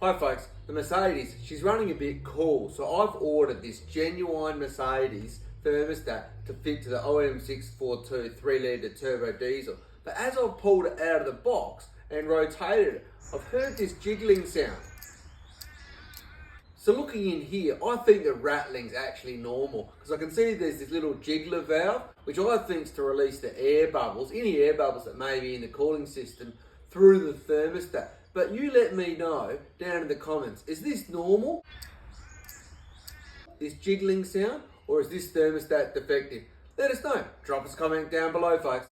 Hi folks, the Mercedes, she's running a bit cool, so I've ordered this genuine Mercedes thermostat to fit to the OM642 3 litre turbo diesel. But as I've pulled it out of the box and rotated it, I've heard this jiggling sound. So looking in here, I think the rattling's actually normal, because I can see there's this little jiggler valve, which I think's to release the air bubbles, any air bubbles that may be in the cooling system, through the thermostat. But you let me know down in the comments, is this normal? This jiggling sound, or is this thermostat defective? Let us know. Drop us a comment down below, folks.